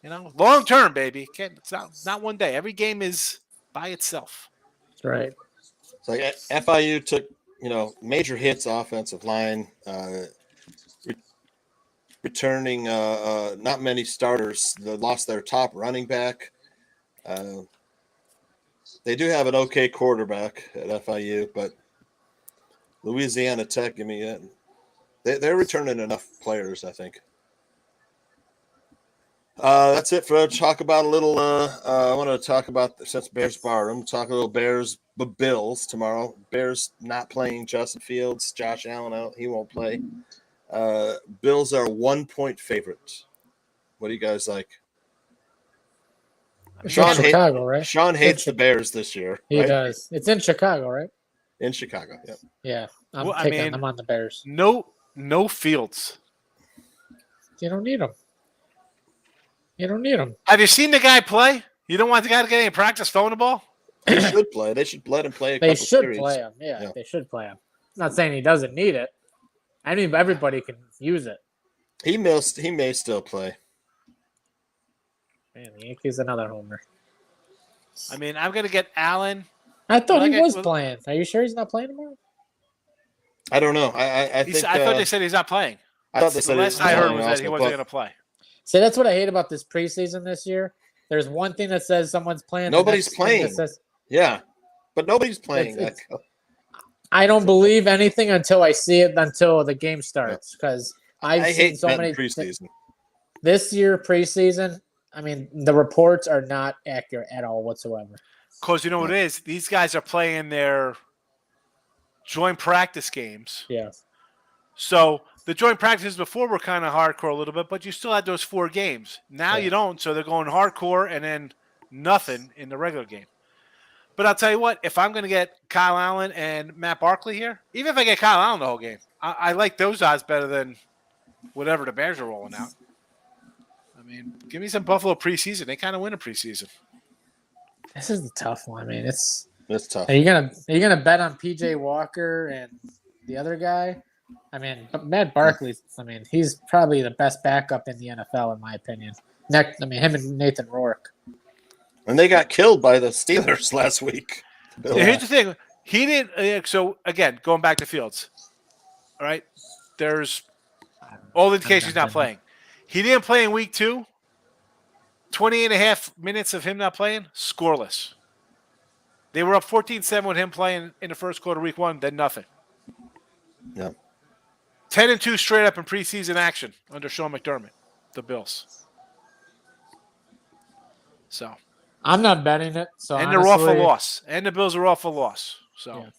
long term, baby. It's not one day. Every game is by itself. Right. It's like FIU took major hits offensive line, returning not many starters. They lost their top running back. They do have an okay quarterback at FIU, but Louisiana Tech, they're returning enough players, I think. That's it for talk about a little. I want to talk about since Bears Barroom, talk a little Bears Bills tomorrow. Bears not playing Justin Fields, Josh Allen out, he won't play. Bills are 1-point favorite. What do you guys like? It's in Chicago, right? Sean hates the Bears this year. He right? does. It's in Chicago, right? In Chicago, yeah. Yeah. I'm on the Bears. No Fields. You don't need them. You don't need them. Have you seen the guy play? You don't want the guy to get any practice throwing the ball? They should play. They should let him play They couple should series. play him. Yeah, they should play him. I'm not saying he doesn't need it. I mean, everybody can use it. He may still play. Man, the Yankees another homer. I mean, I'm going to get Allen. I thought he was well- playing. Are you sure he's not playing tomorrow? I don't know. I think. I thought they said he's not playing. I thought they The said last he was I heard playing was that also, he wasn't but going to play. See, that's what I hate about this preseason this year. There's one thing that says someone's playing. the Nobody's next thing that playing. says- Yeah, but nobody's playing. It's- I don't believe anything until I see it until the game starts because I've I seen hate so betting many preseason. this year preseason. I mean, the reports are not accurate at all whatsoever. Because you know what it is? These guys are playing their joint practice games. Yeah. So the joint practices before were kind of hardcore a little bit, but you still had those 4 games. Now Yeah. you don't, so they're going hardcore and then nothing in the regular game. But I'll tell you what, if I'm going to get Kyle Allen and Matt Barkley here, even if I get Kyle Allen the whole game, I like those odds better than whatever the Bears are rolling out. I mean, give me some Buffalo preseason. They kind of win a preseason. This is the tough one. I mean, it's tough. are you gonna bet on PJ Walker and the other guy? I mean, Matt Barkley. I mean, he's probably the best backup in the NFL in my opinion. Him and Nathan Rourke. And they got killed by the Steelers last week. Yeah, here's the thing. He didn't. So again, going back to Fields. All right, there's all indications he's not playing. He didn't play in week 2. 20.5 minutes of him not playing, scoreless. They were up 14-7 with him playing in the first quarter, week 1, then nothing. Yeah. 10-2 straight up in preseason action under Sean McDermott, the Bills. So. I'm not betting it. So And they're off a loss. And the Bills are off a loss. So. Yeah.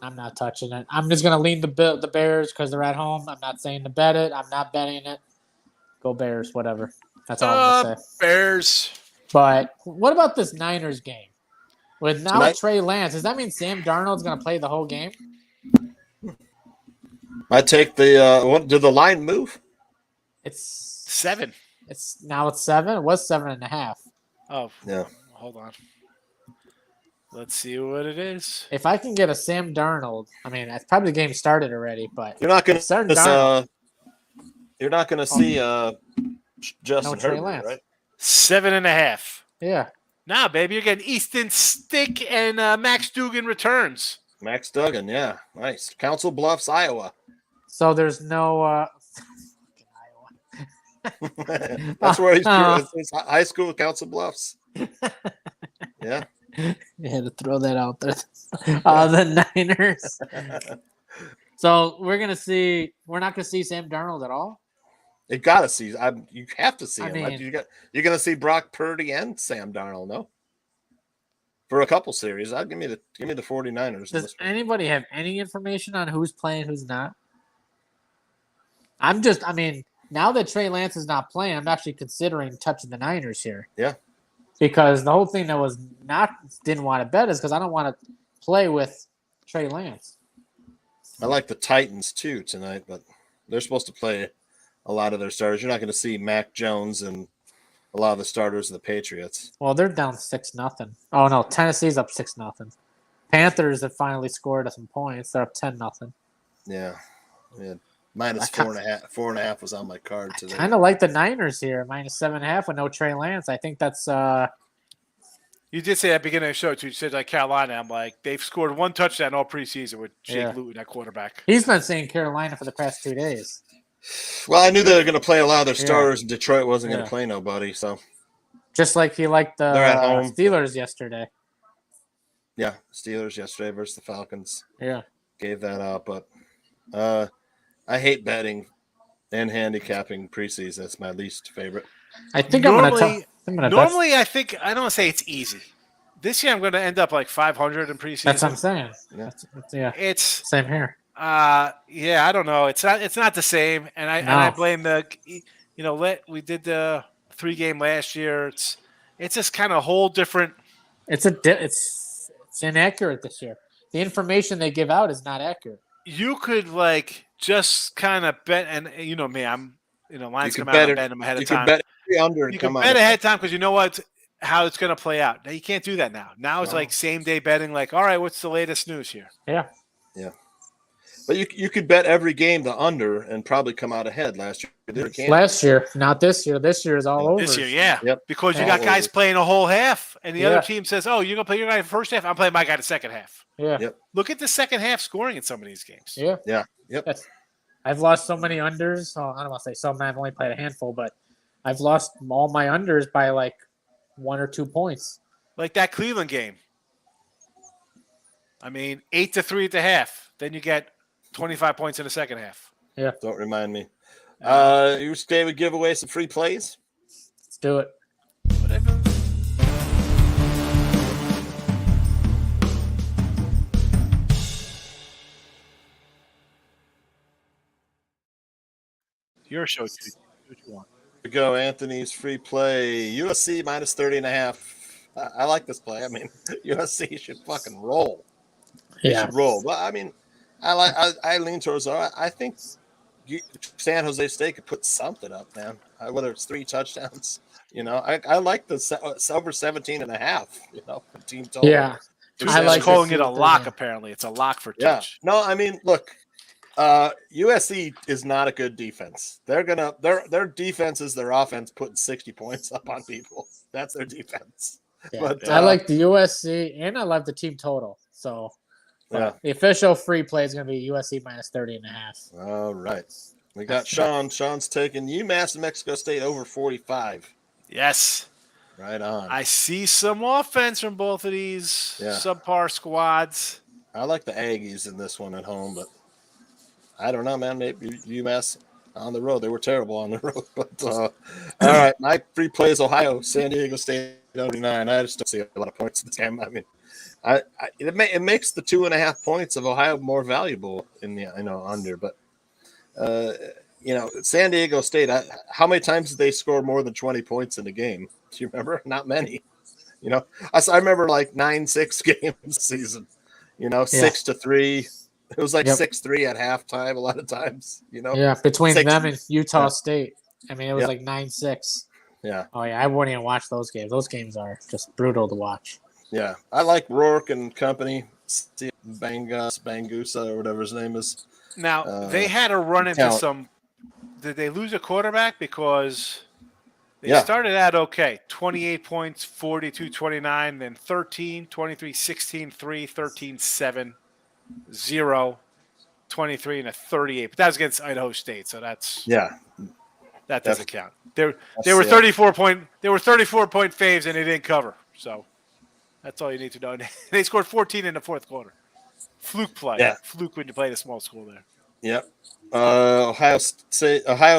I'm not touching it. I'm just gonna lean the Bears because they're at home. I'm not saying to bet it. I'm not betting it. Go Bears, whatever. That's all I'm gonna say. Bears. But what about this Niners game? With now Tonight- Trey Lance, does that mean Sam Darnold's gonna play the whole game? I take the. Did the line move? It's 7. It's 7. It was 7.5. Oh. Yeah. Hold on. Let's see what it is. If I can get a Sam Darnold, I mean, it's probably the game started already, but You're not going Sam to. Darnold, You're not going to see Justin No Trey Herbert, Lance. right? 7.5. yeah. Nah, baby, you're getting Easton Stick and Max Dugan returns. Max Duggan, yeah, nice. Council Bluffs, Iowa. So there's no That's where he's high school, Council Bluffs. Yeah. You had to throw that out there. The Niners. So we're not gonna see Sam Darnold at all. You got to see. You have to see I him. mean- You're going to see Brock Purdy and Sam Darnold, no? For a couple series, I'll give me the 49ers. in Does this one. anybody have any information on who's playing, who's not? Now that Trey Lance is not playing, I'm actually considering touching the Niners here. Yeah. Because the whole thing that didn't want to bet is because I don't want to play with Trey Lance. I like the Titans too tonight, but they're supposed to play a lot of their starters. You're not going to see Mac Jones and a lot of the starters of the Patriots. Well, they're down 6-0. Oh no, Tennessee's up 6-0. Panthers have finally scored some points. They're up 10-0. Yeah. Minus 4.5. 4.5 was on my card today. Kind of like the Niners here, minus 7.5 with no Trey Lance. I think that's. You did say at the beginning of the show, too. You said like Carolina. I'm like, they've scored one touchdown all preseason with Jake Luton at quarterback. He's been saying Carolina for the past 2 days. Well, I knew they were going to play a lot of their starters, and Detroit wasn't going to play nobody. So, just like he liked the They're at home. Steelers yesterday. yeah, Steelers yesterday versus the Falcons. Yeah. Gave that up, but I hate betting and handicapping preseason. That's my least favorite. I think Normally, I'm gonna I think I don't want to say it's easy. This year, I'm going to end up like 500 in preseason. That's what I'm saying. Yeah. Yeah. It's Same here. yeah, I don't know. It's not the same, and I blame we did the 3-game last year. It's just kind of a whole different. It's inaccurate this year. The information they give out is not accurate. You could just kind of bet, and you know me, I'm lines come out, I'm betting them ahead of time. You can bet every under and You come can out. bet ahead of time because you know how it's going to play out. Now you can't do that now. Now it's like same day betting. Like, all right, what's the latest news here? Yeah. Yeah. But you could bet every game the under and probably come out ahead last year. Last year, not this year. This year is all over. This year, yeah. Yep. Because you got guys playing a whole half, and the other team says, oh, you're going to play your guy in the first half? I'm playing my guy in the second half. Yeah. Yep. Look at the second half scoring in some of these games. Yeah. Yeah. Yep. I've lost so many unders. Well, I don't want to say some. I've only played a handful, but I've lost all my unders by 1 or 2 points. Like that Cleveland game. 8-3 at the half. Then you get 25 points in the second half. Yeah. Don't remind me. You stay would give away some free plays? Let's do it. Whatever. Your show, too. What you want? Here we go, Anthony's free play. USC minus 30.5. I like this play. USC should fucking roll. They should roll. But I lean towards. I think San Jose State could put something up, man. Whether it's 3 touchdowns, I like the over 17.5. Team total. Yeah. I like calling it a lock. Apparently, it's a lock for Tooch. No, look. USC is not a good defense. Their defense is their offense putting 60 points up on people. That's their defense. Yeah. But I like the USC and I love the team total. So the official free play is going to be USC minus 30.5. All right. We got Sean. Sean's taking UMass and Mexico State over 45. Yes. Right on. I see some offense from both of these subpar squads. I like the Aggies in this one at home, but I don't know, man. Maybe UMass on the road. They were terrible on the road. But all right, my free play is Ohio, San Diego State 89. I just don't see a lot of points in this game. It makes the 2.5 points of Ohio more valuable in the under. But San Diego State. How many times did they score more than 20 points in a game? Do you remember? Not many. I remember 9-6 games this season. 6-3. It was 6-3 at halftime a lot of times, Yeah, between them and Utah State. It was 9-6. Yeah. Oh, yeah, I wouldn't even watch those games. Those games are just brutal to watch. Yeah. I like Rourke and company, Bangusa or whatever his name is. Now, they had to run into some – did they lose a quarterback? Because they started out okay. 28 points, 42-29, then 13, 23, 16, 3, 13, 7. 0, 23, and a 38. But that was against Idaho State, so that doesn't count. They were 34 point faves and they didn't cover. So that's all you need to know. They scored 14 in the fourth quarter. Fluke play. Yeah. Fluke when you play at a small school there. Yep. Ohio,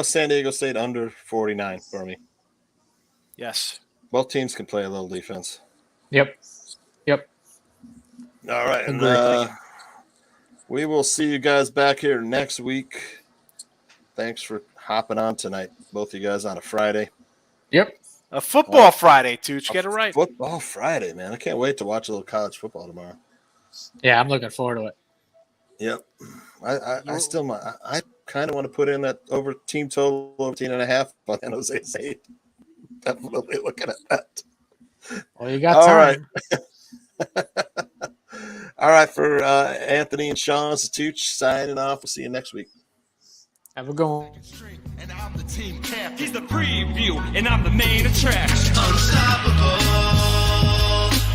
San Diego State under 49 for me. Yes. Both teams can play a little defense. Yep. All right. And, Agreed. we will see you guys back here next week. Thanks for hopping on tonight, both of you guys on a Friday. Yep. A football Friday, Tooch. Get it right. Football Friday, man. I can't wait to watch a little college football tomorrow. Yeah, I'm looking forward to it. Yep. I kind of want to put in that over team total of 18.5 on San Jose State. Definitely looking at that. Well, you got All time. right. All right. For Anthony and Sean, this is Tooch signing off. We'll see you next week. Have a good one. And I'm the team captain. He's the preview, and I'm the main attraction. Unstoppable,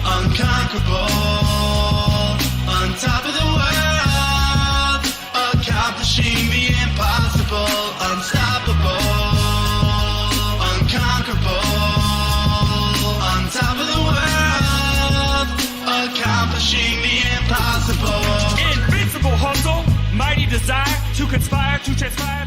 unconquerable, on top of the world, accomplishing the impossible. Unstoppable, unconquerable, on top of the world, accomplishing the impossible. Invincible hustle, mighty desire to conspire, to transpire.